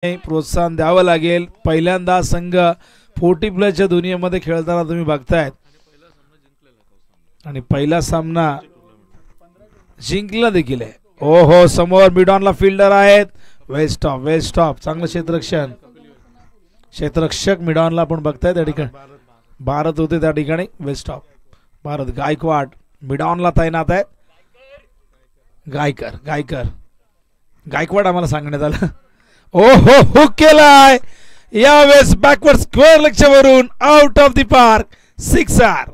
प्रोत्साहन द्यावं लागेल। पहिल्यांदा संघ 40+ दुनियेमध्ये खेळताना तुम्ही बघतायत आणि पहिला सामना जिंकला देखील आहे। ओहो, समोर मिडॉनला फिल्डर आहेत। वेस्ट ऑफ चांगलं क्षेत्ररक्षक मिडॉनला आपण बघताय त्या ठिकाणी भारत होते त्या ठिकाणी वेस्ट ऑफ भारत गायकवाड मिडॉनला तैनात आहेत। गायकवाड आम्हाला सांगण्यात आलं। ओहो, हुक केलाय यावेळेस बॅकवर्ड स्क्वेअर लक्षवरून out of the park, sixer.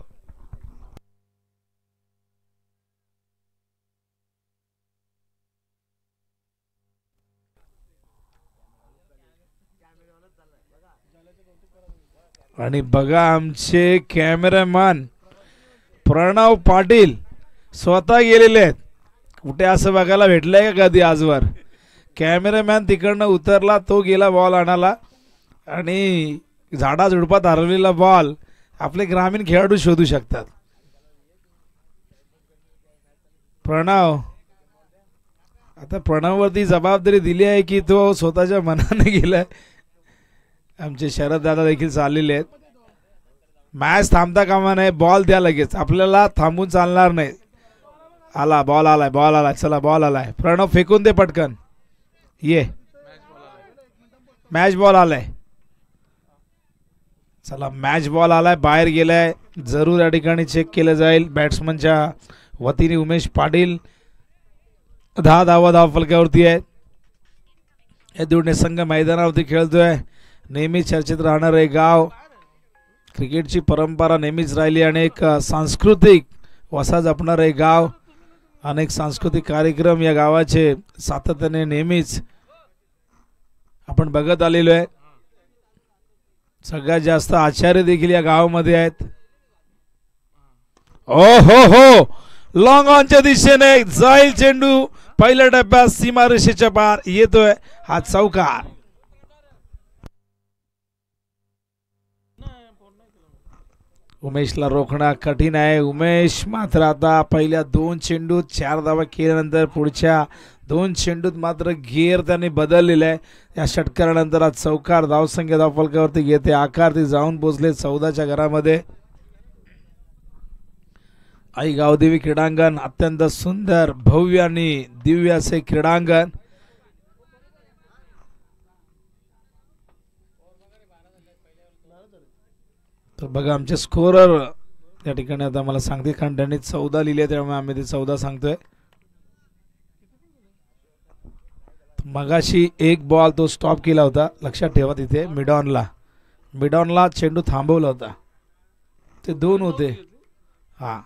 आणि बघा आमचे कॅमेरामॅन प्रणव पाटील स्वतः गेलेले आहेत। कुठे असं बघायला भेटलंय का कधी आजवर? कॅमेरामॅन तिकडनं उतरला, तो गेला बॉल आणायला आणि झाडाझुडपात हरवलेला बॉल आपले ग्रामीण खेळाडू शोधू शकतात। प्रणव, आता प्रणववरती जबाबदारी दिली आहे की तो स्वतःच्या मनाने गेलाय। आमचे शरद दादा देखील चाललेले आहेत। मॅच थांबता कामा नये, बॉल द्या लगेच, आपल्याला थांबून चालणार नाही। आला बॉल आलाय चला बॉल आलाय। प्रणव फेकून दे पटकन, ये मॅच बॉल आलाय, चला मॅच बॉल आलाय, बाहेर गेलाय, जरूर या ठिकाणी चेक केलं जाईल बॅट्समनच्या वतीने। उमेश पाटील 10 धावा फलकावरती आहेत। या दोन्ही संघ मैदानावरती खेळतोय। नेहमी चर्चेत राहणार आहे गाव, क्रिकेटची परंपरा नेहमीच राहिली, अनेक सांस्कृतिक वसा जपणार आहे गाव, अनेक सांस्कृतिक कार्यक्रम या गावाचे सातत्याने नेहमीच आपण बघत आलेलो आहे। सगळ्यात जास्त आचार्य देखील या गावामध्ये आहेत। ओ हो, लॉंग ऑनच्या दिशेने जाईल चेंडू, पहिल्या टप्प्यात सीमारेषेच्या पार येतोय, हा चौकार। उमेशला रोखणं कठीण आहे। उमेश मात्र आता पहिल्या 2 चेंडूत 4 धावा केल्यानंतर पुढच्या 2 चेंडूत मात्र गिअर त्याने बदललेला आहे। या षटकारानंतर आज चौकार, धावसंख्या धावफलकावरती घेते आकार, ते जाऊन पोहोचले 14च्या घरामध्ये। आई गावदेवी क्रीडांगण अत्यंत सुंदर, भव्य आणि दिव्य असे क्रीडांगण। तर बघा आमचे स्कोरर या ठिकाणी आता मला सांगते, कारण त्यांनी 14 लिहिले त्यामुळे आम्ही ते 14 सांगतोय। मगाशी एक बॉल तो स्टॉप केला होता, लक्षात ठेवा तिथे मिडॉनला चेंडू थांबवला होता, ते 2 होते। हा,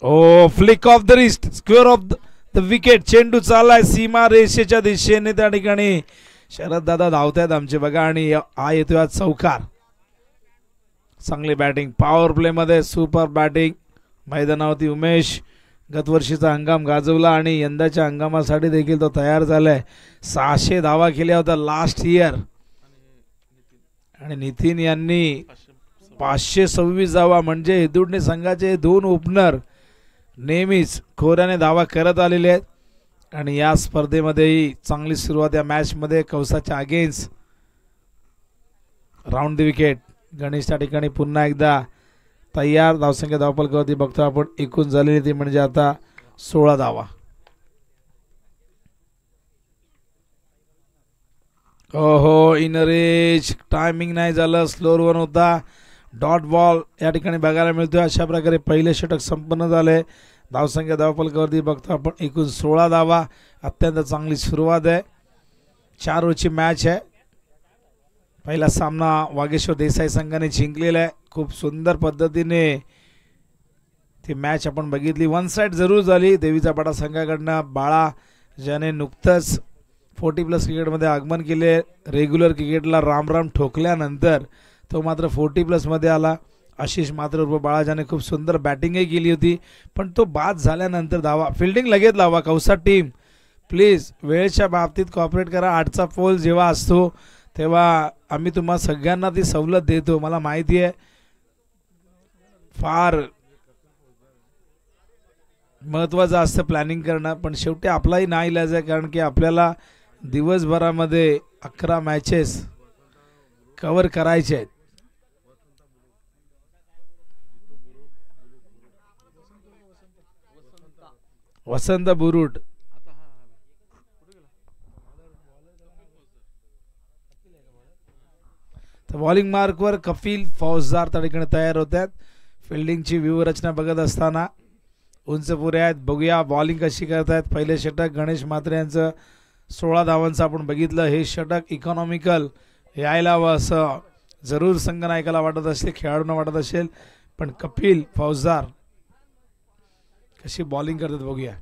ओ flick of the wrist, square of the wicket, चेंडू चाललाय सीमा रेषेच्या दिशेने। त्या ठिकाणी शरद दादा धावतायत आमचे बघा, आणि हा येतोय आज चौकार। चांगली बॅटिंग, पॉवर प्ले मध्ये सुपर बॅटिंग मैदानावरती उमेश गतवर्षीचा हंगाम गाजवला आणि यंदाच्या हंगामासाठी देखील तो तयार झालाय। 600 धावा केल्या होत्या लास्ट इयर, आणि नितीन यांनी 526 धावा, म्हणजे हेदुडणे संघाचे 2 ओपनर नेहमीच खोऱ्याने धावा करत आलेले आहेत। आणि या स्पर्धेमध्येही चांगली सुरुवात या मॅच मध्ये कौसाच्या against. Round the wicket, Ganesh त्या ठिकाणी पुन्हा एकदा तयार। धावसंख्या धावफलकावरती बघतो आपण, एकूण झालेली ती म्हणजे आता 16 धावा। ओहो, इनरेज, टायमिंग नाही झालं, स्लोअर 1 होता, डॉट बॉल या ठिकाणी बघायला मिळतोय। अशा प्रकारे पहिले षटक संपन्न झाले। धावसंख्या धावफलकावरती बघतो आपण, एकूण 16 धावा, अत्यंत चांगली सुरुवात आहे। 4 ओव्हरची मॅच आहे। पहिला सामना वागेश्वर देसाई संघाने जिंकलेला आहे। खूप सुंदर पद्धतीने ती मॅच आपण बघितली, 1 साइड जरूर झाली। देवीचा पाडा संघाकडनं बाळा, ज्याने नुकतंच 40+ क्रिकेटमध्ये आगमन केले, रेग्युलर क्रिकेटला राम ठोकल्यानंतर तो मात्र 40+ मध्ये आला। आशिष मात्र उर्फ बाळा, ज्याने खूप सुंदर बॅटिंगही केली होती, पण तो बाद झाल्यानंतर धावा, फिल्डिंग लगेच लावा कौसा टीम, प्लीज वेळेच्या बाबतीत कॉपरेट करा। 8चा पोल जेव्हा असतो तेव्हा आम्ही तुम्हा सगळ्यांना ती सवलत देतो, मला माहिती आहे। फार महत्त्वाचं असतं प्लॅनिंग करणं, पण शेवटी आपलाही नाईलाज आहे, कारण की आपल्याला दिवसभरामध्ये 11 मॅचेस कव्हर करायचे आहेत. वसंत बुरुड तर बॉलिंग मार्कवर कपिल फौजदार त्या ठिकाणी तयार होत आहेत. फिल्डिंगची व्यूहरचना बघत असताना उंच पुरे आहेत. बघूया बॉलिंग कशी करतायत. पहिले षटक गणेश म्हात्रे यांचं 16 धावांचं आपण बघितलं. हे षटक इकॉनॉमिकल यायला हवं असं जरूर संघनायकाला वाटत असेल, खेळाडूंना वाटत असेल, पण कपिल फौजदार कशी बॉलिंग करतात बघूया.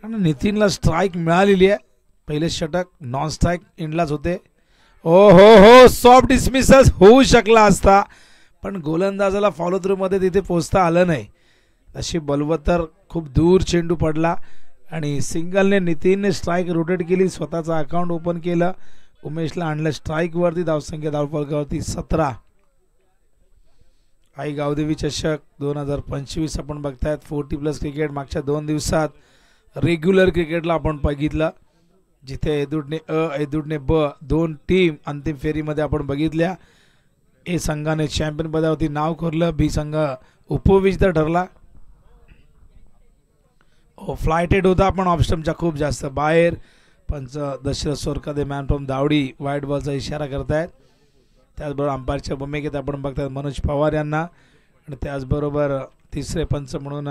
आणि नितीनला स्ट्राईक मिळालेली आहे. पहिले षटक नॉन स्ट्राईक इंडलाच होते. ओ हो हो, सॉफ्ट डिसमिसल होऊ शकला असता, पण गोलंदाजाला फॉलो थ्रू मध्ये तिथे पोहोचता आलं नाही. अशी बलवत्तर खूप दूर चेंडू पडला आणि सिंगलने नितीनने स्ट्राईक रोटेट केली, स्वतःचं अकाउंट ओपन केलं, उमेशला आणलं स्ट्राईकवरती. धावसंख्या धावफलकावरती 17. आई गावदेवी चषक 2025 आपण बघतायत. 40+ क्रिकेट मागच्या 2 दिवसात रेग्युलर क्रिकेटला आपण बघितलं, जिथे एदुडने एदुडने ब 2 टीम अंतिम फेरीमध्ये आपण बघितल्या. ए संघाने चॅम्पियन पदावरती नाव कोरलं, बी संघ उपविजेता ठरला. फ्लायटेड होता पण ऑप्शनच्या खूप जास्त बाहेर. पंच दशरथ सोरकादे मॅन फ्रॉम दावडी वाईट बॉलचा इशारा करतायत. त्याचबरोबर अंपायरच्या भूमिकेत आपण बघतायत मनोज पवार यांना, आणि त्याचबरोबर तिसरे पंच म्हणून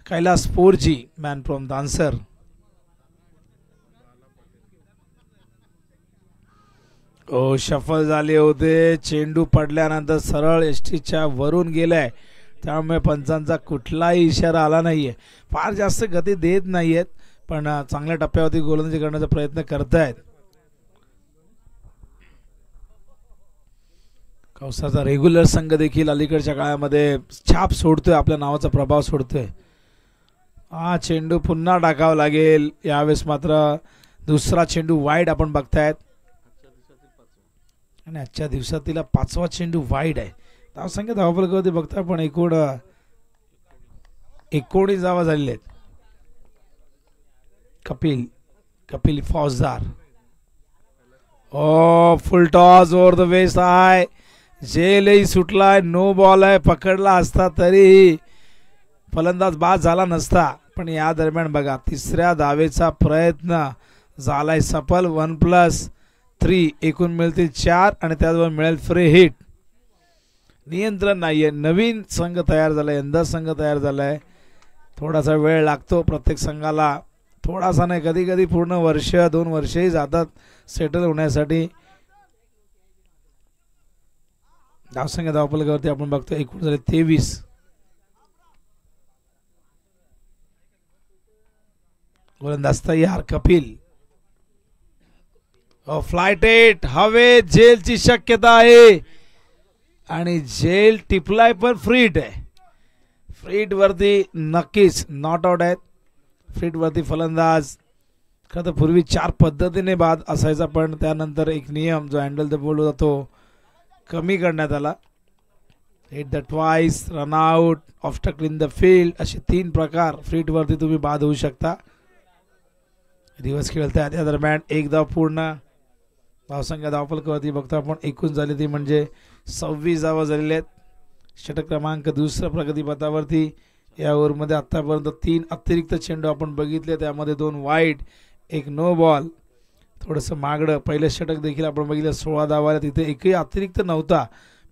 कैलास पोरजी मॅन फ्रॉम दानसर. शफल झाले होते. चेंडू पडल्यानंतर सरळ एसटीच्या वरून गेलाय, त्यामुळे पंचांचा कुठलाही इशारा आला नाहीये. फार जास्त गती देत नाहीयेत, पण चांगल्या टप्प्यावरती गोलंदाजी करण्याचा प्रयत्न करतायत. कौसाचा रेग्युलर संघ देखील अलीकडच्या काळामध्ये छाप सोडतोय, आपल्या नावाचा प्रभाव सोडतोय. हा चेंडू पुन्हा टाकावा लागेल. यावेळेस मात्र दुसरा चेंडू वाईड आपण बघतायत, आणि आजच्या दिवसातील 5वा चेंडू वाईड आहे. धावसंख्या धावफलकावरती बघता पण एकूण 19 धावा झालेल्या आहेत. Kapil Faujdar full toss over the waist आहे. जेलही सुटलाय, नो बॉल आहे. पकडला असता तरी फलंदाज बाद झाला नसता, पण या दरम्यान बघा तिसऱ्या धावेचा प्रयत्न झालाय सफल. 1+3 एकूण मिळतील 4, आणि त्याचबरोबर मिळेल फ्री हिट. नियंत्रण नाहीये. नवीन संघ तयार झालाय, यंदा संघ तयार झालाय. थोडासा वेळ लागतो प्रत्येक संघाला, थोडासा नाही कधी कधी पूर्ण वर्ष 2 वर्षही जातात सेटल होण्यासाठी. धावसंख्या धावफलकावरती आपण बघतो एकूण झाले 23. गोलंदाज तयार कपिल. फ्लायटेट हवे, जेलची शक्यता आहे, आणि जेल टिपलाय पण फ्रीट आहे. फ्रीट वरती नक्कीच नॉट आउट आहेत. फ्रीट वरती फलंदाज खरं तर पूर्वी 4 पद्धतीने बाद असायचा, पण त्यानंतर एक नियम जो हँडल द बॉल होता तो कमी करण्यात आला. Hit the twice, run out, obstacle in the field, असे 3 प्रकार फ्रीट वरती तुम्ही बाद होऊ शकता. दिवस खेळताय त्या दरम्यान 1 धाव पूर्ण. धावसंख्या धावफलकावरती बघतो आपण एकूण झाली ती म्हणजे 26 धावा झालेल्या आहेत. षटक क्रमांक 2 प्रगतीपथावरती. या ओव्हरमध्ये आतापर्यंत 3 अतिरिक्त चेंडू आपण बघितले, त्यामध्ये 2 वाईड, 1 नो बॉल. थोडंसं मागडं पहिलं षटक देखील आपण बघितलं 16 धावा, तिथे एकही अतिरिक्त नव्हता,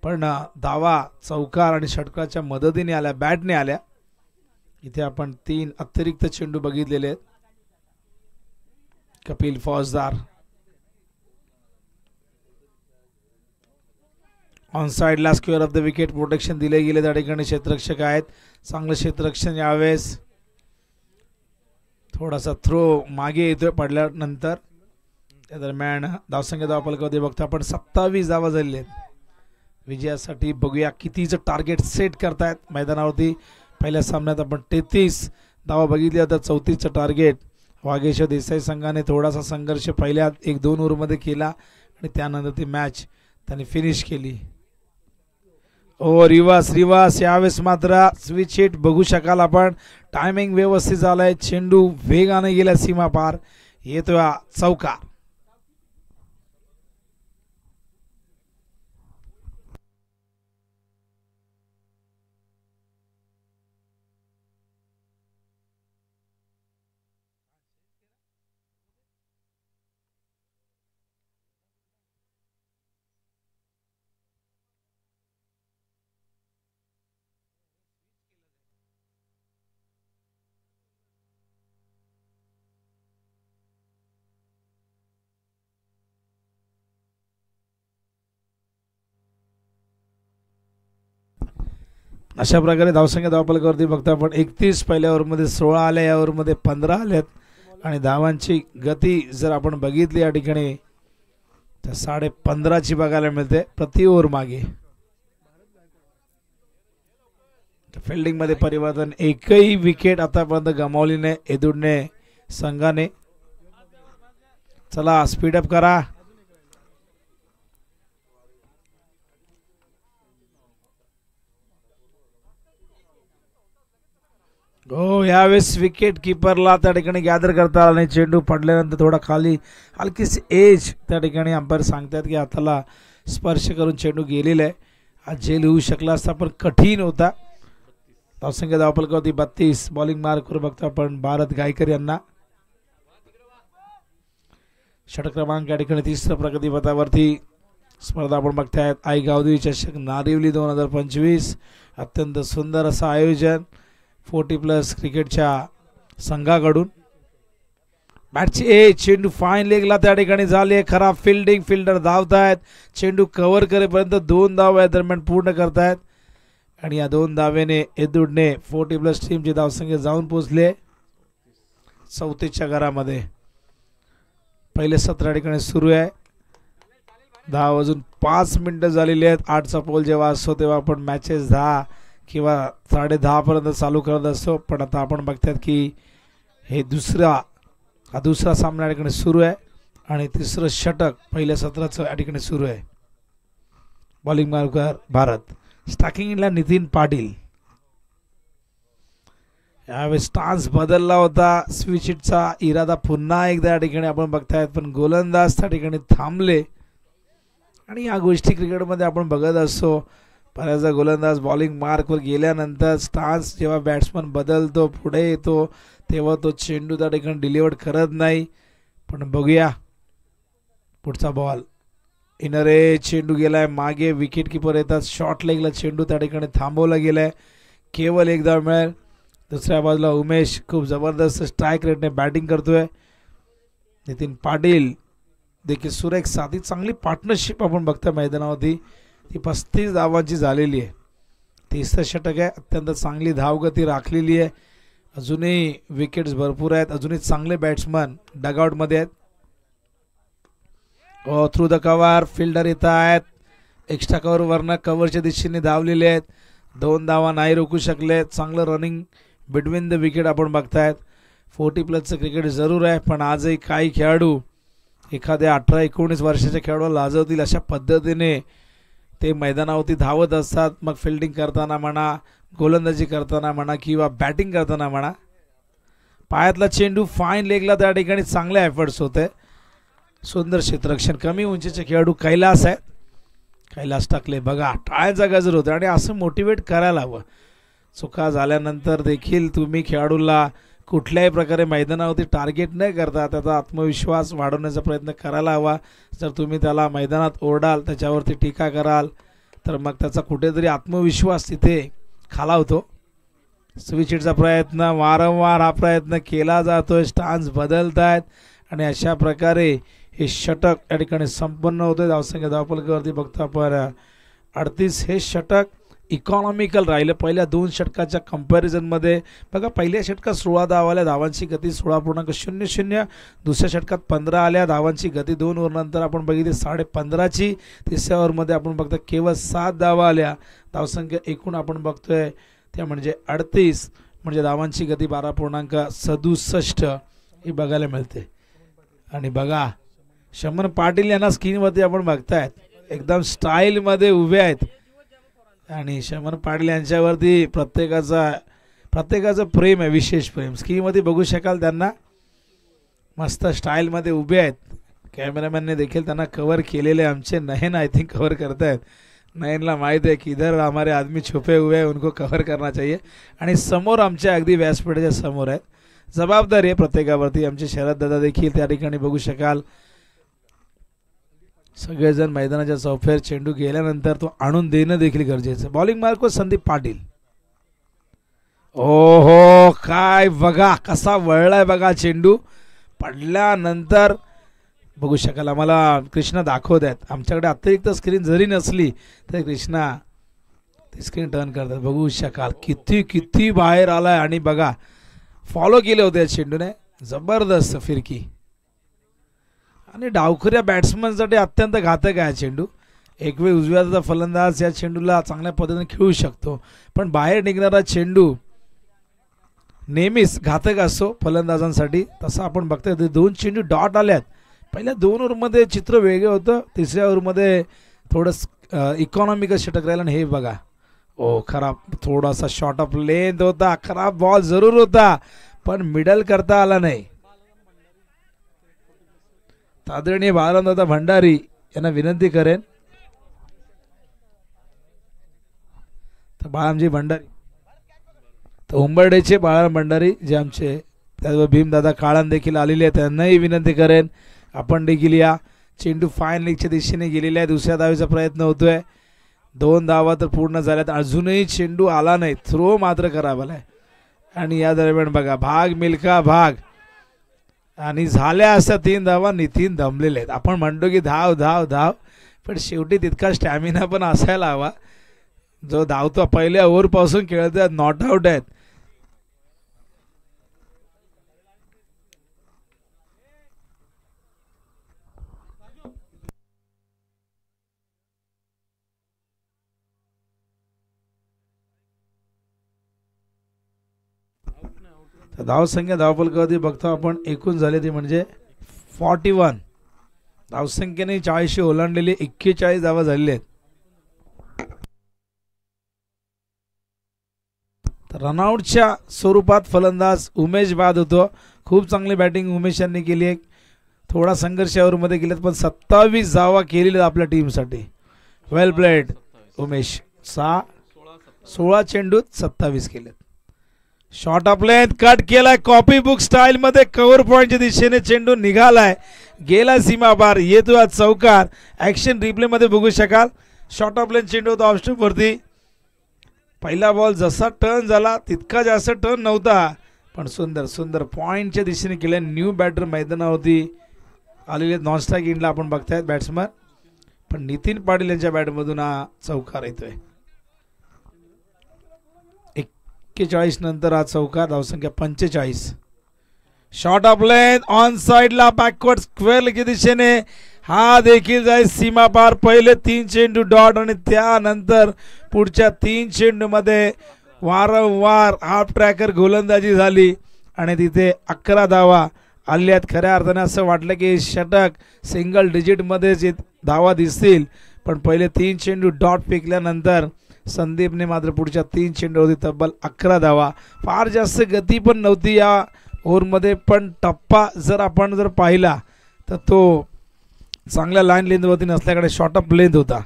पण धावा चौकार आणि षटकाच्या मदतीने आल्या, बॅटने आल्या. इथे आपण 3 अतिरिक्त चेंडू बघितलेले आहेत. कपिल फौजदार ऑन साइडला square of the wicket protection दिले गेले. त्या ठिकाणी क्षेत्ररक्षक आहेत, चांगलं क्षेत्ररक्षण. यावेळेस थोडासा थ्रो मागे येतोय पडल्यानंतर. त्या दरम्यान धावसंख्या धावफलकावरती बघतो आपण 27 धावा झालेल्या आहेत. विजयासाठी बघूया कितीचं टार्गेट सेट करतायत मैदानावरती. पहिल्या सामन्यात आपण 33 धावा बघितल्या, तर 34चं टार्गेट वागेश्वर देसाई संघाने थोडासा संघर्ष पहिल्या 1-2 ओव्हरमध्ये केला, आणि त्यानंतर ती मॅच त्यांनी फिनिश केली. ओ रिवास रिवास यावेळेस मात्र स्विच हिट बघू शकाल आपण. टायमिंग व्यवस्थित झालाय. चेंडू वेगाने गेला सीमा पार. येतोय चौकार. अशा प्रकारे धावसंख्या धावफलकावरती बघता आपण 31 पहिल्या ओव्हरमध्ये 16 आल्या, या ओव्हरमध्ये 15 आल्यात. आणि धावांची गती जर आपण बघितली या ठिकाणी तर 15.5ची बघायला मिळते प्रति ओव्हर मागे. फिल्डिंग मध्ये परिवर्तन, एकही विकेट आतापर्यंत गमावली नाही एदुडने संघाने. चला स्पीडअप करा. हो यावेळेस विकेट किपरला त्या ठिकाणी गॅदर करता आला नाही. चेंडू पडल्यानंतर थोडा खाली हलकीशी एज त्या ठिकाणी अंपायर सांगतात की हाताला स्पर्श करून चेंडू गेलेला आहे. आज झेल होऊ शकला असता पण कठीण होता. धावसंख्या धावफलकावरती 32. बॉलिंग मार्क करू बघतो आपण भारत गायकर यांना. षटक क्रमांक या ठिकाणी 30 प्रगतीपथावरती. स्पर्धा आपण बघतायत आई गावदेवी चषक नारिवली 2025. अत्यंत सुंदर असं आयोजन 40+ क्रिकेटच्या संघाकडून. बॅटची चेंडू फाईन लेगला त्या ठिकाणी झाले. खराब फिल्डिंग. फिल्डर धावतायत. चेंडू कव्हर करेपर्यंत 2 धाव या दरम्यान पूर्ण करतायत. आणि या 2 धावेने एदुडने 40+ टीमची धावसंख्या जाऊन पोहोचले 34च्या घरामध्ये. पहिले 17 ठिकाणी सुरू आहे. 10 वाजून 5 मिनिटं झालेली आहेत. 8चा पोल जेव्हा असतो तेव्हा आपण मॅचेस 10 किंवा 10:30 पर्यंत चालू करत असतो. पण आता आपण बघतात की हे दुसरा सामना या ठिकाणी सुरू आहे आणि तिसरं षटक पहिल्या सत्राचं या ठिकाणी सुरू आहे. Bowling marker Bharat. स्टार्टिंगला नितीन पाटील. यावेळेस स्टान्स बदलला होता. स्विच हिटचा इरादा पुन्हा एकदा या ठिकाणी आपण बघतायत पण गोलंदाज त्या ठिकाणी थांबले. आणि या गोष्टी क्रिकेटमध्ये आपण बघत असतो. बऱ्याचदा गोलंदाज बॉलिंग मार्कवर गेल्यानंतर स्टान्स जेव्हा बॅट्समन बदलतो पुढे येतो तेव्हा तो चेंडू त्या ठिकाणी डिलिव्हर करत नाही. पण बघूया पुढचा बॉल. इनरे चेंडू गेलाय मागे. विकेट किपर येतात. शॉर्ट लेगला चेंडू त्या ठिकाणी थांबवला गेलाय. केवळ एक धाव मिळेल. दुसऱ्या बाजूला उमेश खूप जबरदस्त स्ट्राईक रेटने बॅटिंग करतोय. नितीन पाटील देखील सुरेख साथी. चांगली पार्टनरशिप आपण बघतोय मैदानावरती. ती 35 धावांची झालेली आहे. 30 षटक आहे. अत्यंत चांगली धावगती राखलेली आहे. अजूनही विकेट्स भरपूर आहेत. अजूनही चांगले बॅट्समन डगआउटमध्ये आहेत. थ्रू द कव्हर फिल्डर येत आहेत. एक्स्ट्रा कव्हरवरनं कव्हरच्या दिशेने धावलेले आहेत. 2 धावा नाही रोखू शकले. चांगलं रनिंग बिटवीन द विकेट आपण बघतायत. 40+ क्रिकेट जरूर आहे पण आजही काही खेळाडू एखाद्या 18-19 वर्षाच्या खेळाडूला लाजवतील अशा पद्धतीने ते मैदानावरती धावत असतात. मग फिल्डिंग करताना म्हणा, गोलंदाजी करताना म्हणा किंवा बॅटिंग करताना म्हणा. पायातला चेंडू फाईन लेगला त्या ठिकाणी चांगले एफर्ट्स होते. सुंदर क्षेत्ररक्षण. कमी उंचीचे खेळाडू कैलास आहेत. कैलास टाकले बघा. टाळ्यांचा गजर होते आणि असं मोटिवेट करायला हवं. चुका झाल्यानंतर देखील तुम्ही खेळाडूला कुठल्याही प्रकारे मैदानावरती टार्गेट न करता त्याचा आत्मविश्वास वाढवण्याचा प्रयत्न करायला हवा. जर तुम्ही त्याला मैदानात ओरडाल, त्याच्यावरती टीका कराल तर मग त्याचा कुठेतरी आत्मविश्वास तिथे खालावतो. स्विच हिटचा प्रयत्न वारंवार हा प्रयत्न केला जातोय. स्टान्स बदलत आहेत आणि अशा प्रकारे हे षटक या ठिकाणी संपन्न होते. धावसंख्या धावफलकावरती बघतो आपण 38. हे षटक इकॉनॉमिकल राहिलं पहिल्या 2 षटकाच्या कंपॅरिझनमध्ये. बघा पहिल्या षटकात 16 धावा आल्या. धावांची गती 16.00. दुसऱ्या षटकात 15 आल्या. धावांची गती 2 ओव्हरनंतर आपण बघितली 15.5ची. तिसऱ्या ओव्हरमध्ये आपण बघतो केवळ 7 धावा आल्या. धावसंख्या एकूण आपण बघतोय त्या म्हणजे 38 म्हणजे धावांची गती 12.67 ही बघायला मिळते. आणि बघा शमन पाटील यांना स्क्रीनवरती आपण बघतायत एकदम स्टाईलमध्ये उभे आहेत. आणि शमन पाटील यांच्यावरती प्रत्येकाचं प्रेम आहे, विशेष प्रेम. स्कीमध्ये बघू शकाल त्यांना मस्त स्टाईलमध्ये उभे आहेत. कॅमेरामॅनने देखील त्यांना कव्हर केलेले. आमचे नयन आय थिंक कव्हर करतायत. नयनला माहीत आहे की इधर हमारे आदमी छुपे हुए हैं, उनको कव्हर करना चाहिए. आणि समोर आमच्या अगदी व्यासपीठाच्या समोर आहेत. जबाबदारी आहे प्रत्येकावरती. आमचे शरद दादा देखील त्या ठिकाणी बघू शकाल. सगळेजण मैदानाच्या चौफेर चेंडू गेल्यानंतर तो आणून देणं देखील गरजेचं. Bowling mark Sandeep Patil. ओहो, काय बघा कसा वळलाय बघा चेंडू. पडल्यानंतर बघू शकाल. आम्हाला कृष्णा दाखवत आहेत. आमच्याकडे अतिरिक्त स्क्रीन जरी नसली तर कृष्णा ती स्क्रीन टर्न करतात. बघू शकाल किती किती बाहेर आलाय. आणि बघा फॉलो केले होते चेंडूने. जबरदस्त फिरकी. आणि डावखऱ्या बॅट्समनसाठी अत्यंत घातक आहे चेंडू. एक वेळ उजव्या फलंदाज या चेंडूला चांगल्या पद्धतीने खेळू शकतो, पण बाहेर निघणारा चेंडू नेहमीच घातक असतो फलंदाजांसाठी. तसं आपण बघतोय ते 2 चेंडू डॉट आल्यात. पहिल्या 2 ओव्हरमध्ये चित्र वेगळं होतं. तिसऱ्या ओव्हरमध्ये थोडं इकॉनॉमिकल षटक राहिलं. आणि हे बघा, ओ खराब थोडासा शॉर्ट ऑफ लेंथ होता. खराब बॉल जरूर होता, पण मिडल करता आला नाही. आदरणीय बाळारामदादा भंडारी यांना विनंती करेन. तर बाळामजी भंडारी, तर उंबरडेचे बाळाराम भंडारी जे आमचे, त्याचबरोबर भीमदादा काळान देखील आलेले आहेत, त्यांनाही विनंती करेन आपण देखील या. चेंडू फाईन लेगच्या दिशेने गेलेला आहे. दुसऱ्या धावेचा प्रयत्न होतोय. 2 धावा तर पूर्ण झाल्यात. अजूनही चेंडू आला नाही. थ्रो मात्र खराब आलाय. आणि या दरम्यान बघा भाग मिल्खा भाग. आणि झाल्या अशा 3 धावा. नितीन दमलेले आहेत. आपण म्हणतो की धाव धाव धाव, पण शेवटी तितका स्टॅमिना पण असायला हवा. जो धावतो पहिल्या ओव्हरपासून खेळतात, नॉट आउट आहेत. तर धावसंख्या धावफलकावरती बघतो आपण एकूण झाले ते म्हणजे 41. धावसंख्येने 40 ओलांडलेली. 41 धावा झालेल्या आहेत. रनआउटच्या स्वरूपात फलंदाज उमेश बाद होतो. खूप चांगली बॅटिंग उमेश यांनी केली आहे. थोडा संघर्ष ओव्हरमध्ये केलेत, पण 27 धावा केलेल्या आपल्या टीमसाठी. वेल प्लेड उमेश. 16 चेंडूत 27 केलेत. शॉर्ट ऑफ लेंथ कट केलाय. कॉपी बुक स्टाईल मध्ये कव्हर पॉइंटच्या दिशेने चेंडू निघालाय. गेला सीमा पार. येतो आज चौकार. ऍक्शन रिप्ले मध्ये बघू शकाल. शॉर्ट ऑफ लेंथ चेंडू होता ऑफ वरती. पहिला बॉल जसा टर्न झाला तितका जास्त टर्न नव्हता, पण सुंदर सुंदर पॉइंटच्या दिशेने केले. न्यू बॅटर मैदानावरती आलेले नॉनस्ट्राईक इंडला आपण बघतायत बॅट्समन, पण नितीन पाटील यांच्या बॅटमधून हा चौकार येतोय. 41 नंतर हा चौकार. धावसंख्या 45. शॉर्ट ऑफ लेंथ ऑन साइडला बॅकवर्ड स्क्वेअर लेगच्या दिशेने. हा देखील जाईल सीमा पार. पहिले 3 चेंडू डॉट आणि त्यानंतर पुढच्या 3 चेंडूमध्ये वारंवार हाफ ट्रॅकर गोलंदाजी झाली आणि तिथे 11 धावा आल्यात. खऱ्या अर्थाने असं वाटलं की षटक सिंगल डिजिटमध्येच धावा दिसतील, पण पहिले 3 चेंडू डॉट फेकल्यानंतर संदीपने मात्र पुढच्या 3 चेंडूवरती तब्बल 11 धावा. फार जास्त गती पण नव्हती या ओव्हरमध्ये, पण टप्पा जर आपण पाहिला तर तो चांगल्या लाईन लेंथवरती नसल्याकडे शॉर्ट ऑफ लेंथ होता.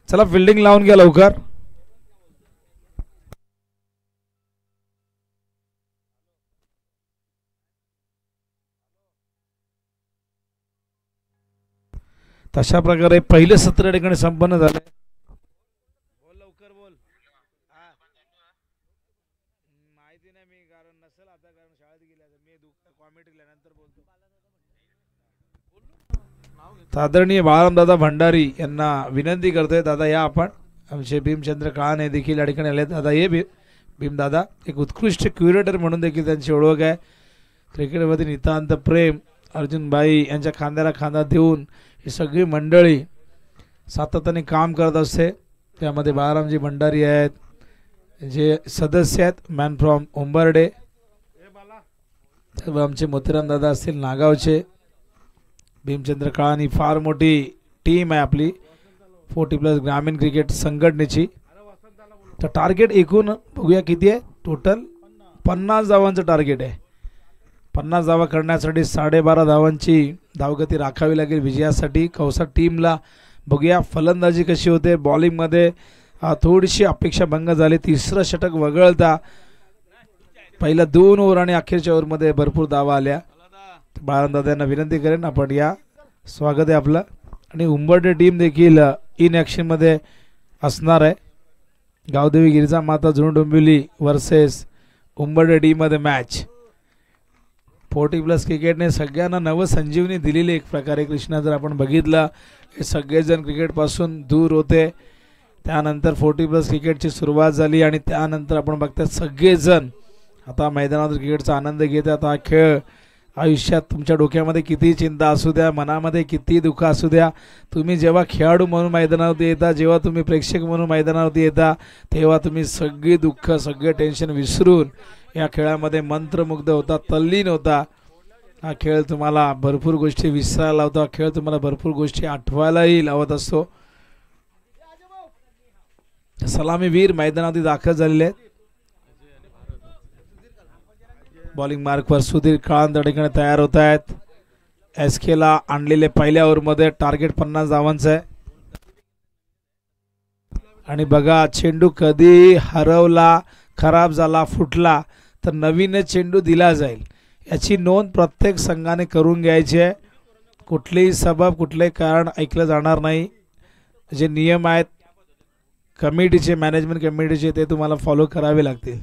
चला फिल्डिंग लावून घ्या लवकर. तशा प्रकारे पहिले सत्र या ठिकाणी संपन्न झाले. बोल लवकर बोल. माहिती नाही मी कारण नसेल आता कारण शाळेत गेल्या मी कॉमेंटला नंतर बोलतो. आदरणीय बाळरामदादा भंडारी यांना विनंती करतोय दादा या आपण. आमचे भीमचंद्र काळाने देखील या ठिकाणी आले. दादा ये भीमदादा एक उत्कृष्ट क्युरेटर म्हणून देखील त्यांची ओळख आहे. क्रिकेटमध्ये नितांत प्रेम अर्जुनभाई यांच्या खांद्याला खांदा देऊन ही सगळी मंडळी सातत्याने काम करत असते. त्यामध्ये बाळरामजी भंडारी आहेत जे सदस्य आहेत मॅन फ्रॉम उंबर्डे. आमचे मोतीराम दादा असतील नागावचे. भीमचंद्र काळानी फार मोठी टीम आहे आपली 40+ ग्रामीण क्रिकेट संघटनेची. तर टार्गेट एकूण बघूया किती आहे. टोटल 50 धावांचं टार्गेट आहे. 50 धावा करण्यासाठी 12.5 धावांची धावगती राखावी लागेल विजयासाठी. कौसा टीमला बघूया फलंदाजी कशी होते. बॉलिंगमध्ये थोडीशी अपेक्षा भंग झाली. तिसरं षटक वगळता पहिल्या 2 ओव्हर आणि अखेरच्या ओव्हरमध्ये भरपूर धावा आल्या. बाळरामदादांना विनंती करेन आपण या. स्वागत आहे आपलं. आणि उंबर्डे टीम देखील इन ॲक्शनमध्ये असणार आहे. गावदेवी गिरिजा माता जुनू डोंबिवली वर्सेस उंबर्डे टीममध्ये मॅच. 40+ क्रिकेटने सगळ्यांना नवसंजीवनी दिलेली एक प्रकारे. कृष्णा जर आपण बघितलं हे सगळेजण क्रिकेटपासून दूर होते. त्यानंतर 40+ क्रिकेटची सुरुवात झाली आणि त्यानंतर आपण बघता सगळेजण आता मैदानावर क्रिकेटचा आनंद घेतात. हा खेळ आयुष्यात तुमच्या डोक्यामध्ये किती चिंता असू द्या मनामध्ये किती दुःख असू द्या तुम्ही जेव्हा खेळाडू म्हणून मैदानावरती येता जेव्हा तुम्ही प्रेक्षक म्हणून मैदानावरती येता तेव्हा तुम्ही सगळी दुःख सगळे टेन्शन विसरून या खेळामध्ये मंत्रमुग्ध होता तल्लीन होता. हा खेळ तुम्हाला भरपूर गोष्टी विसरायला लावतो. हा खेळ तुम्हाला भरपूर गोष्टी आठवायलाही लावत असतो. सलामीवीर मैदानावरती दाखल झालेले आहेत. बॉलिंग मार्कवर सुधीर काळान त्या ठिकाणी तयार होत आहेत. एसकेला आणलेले पहिल्या ओव्हरमध्ये टार्गेट 50 धावांचं आहे. आणि बघा चेंडू कधी हरवला खराब झाला फुटला तर नवीन चेंडू दिला जाईल याची नोंद प्रत्येक संघाने करून घ्यायची आहे. कुठलेही सबब कुठलेही कारण ऐकलं जाणार नाही. जे नियम आहेत कमिटीचे मॅनेजमेंट कमिटीचे ते तुम्हाला फॉलो करावे लागतील.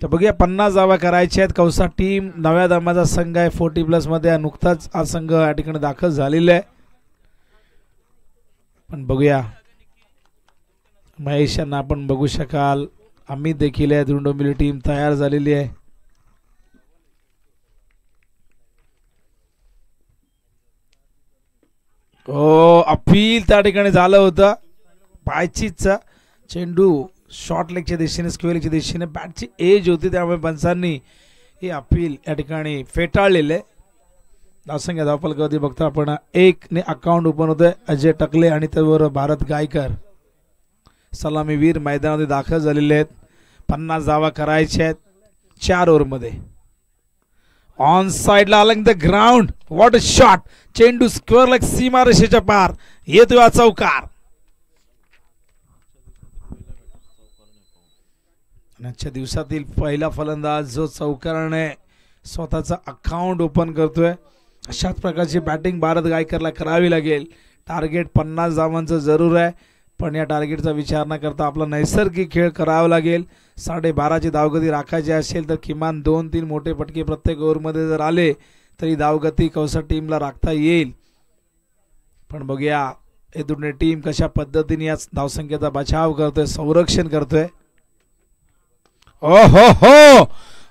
तर बघूया 50 धावा करायच्या आहेत. कौसा टीम नव्या दमाचा संघ आहे 40+ मध्ये. नुकताच हा संघ या ठिकाणी दाखल झालेला आहे. पण बघूया महेश यांना आपण बघू शकाल. अमित देखील आहे. जुनू डोंबिवली टीम तयार झालेली आहे. अपील त्या ठिकाणी झालं होतं. पायचीचा चेंडू शॉर्ट लेगच्या दिशेने स्क्वेअर लेगच्या दिशेने बॅटची एज होती त्यामुळे पंचांनी हे अपील या ठिकाणी फेटाळलेले. धावसंख्या धावफलकावरती बघता आपण 1 ने अकाउंट ओपन होतंय. अजय टकले आणि त्याबरोबर भारत गायकर सलामीवीर मैदानामध्ये दाखल झालेले आहेत. 50 धावा करायच्या आहेत 4 ओव्हरमध्ये. ऑन साइडला Alang the ground what a shot. चेंडू स्क्वेअर लेग सीमारेषेच्या पार येतोय हा चौकार. आजच्या दिवसातील पहिला फलंदाज जो चौकाराने स्वतःचा अकाउंट ओपन करतोय. अशाच प्रकारची बॅटिंग भारत गायकरला करावी लागेल. टार्गेट 50 धावांचं जरूर आहे पण या टार्गेटचा विचार न करता आपला नैसर्गिक खेळ करावा लागेल. 12.5ची धावगती राखायची असेल तर किमान 2-3 मोठे फटके प्रत्येक ओव्हरमध्ये जर आले तरी धावगती कौसा टीमला राखता येईल. पण बघूया हे दोन्ही टीम कशा पद्धतीने या धावसंख्येचा बचाव करतोय संरक्षण करतोय. ओहो हो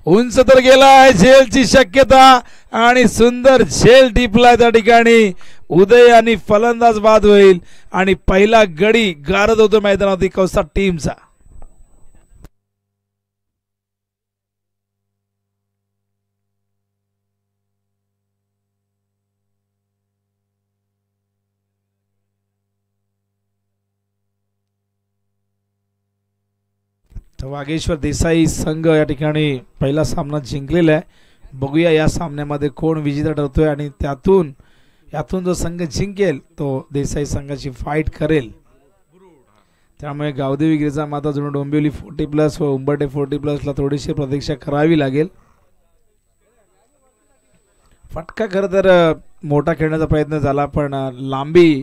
उंच तर गेलाय झेलची शक्यता आणि सुंदर झेल टिपलाय त्या ठिकाणी. उदय आणि फलंदाज बाद होईल आणि पहिला गडी गारद होतो मैदानावरती कौसा टीमचा. वागेश्वर देसाई संघ या ठिकाणी पहिला सामना जिंकलेला आहे. बघूया या सामन्यामध्ये कोण विजेता ठरतोय आणि त्यातून यातून जो संघ जिंकेल तो देसाई संघाची फाईट करेल. त्यामुळे गावदेवी गिरिजा माता जुनं डोंबिवली 40+ व उंबरठे 40+ला थोडीशी प्रतीक्षा करावी लागेल. फटका खरं तर मोठा खेळण्याचा प्रयत्न झाला पण लांबी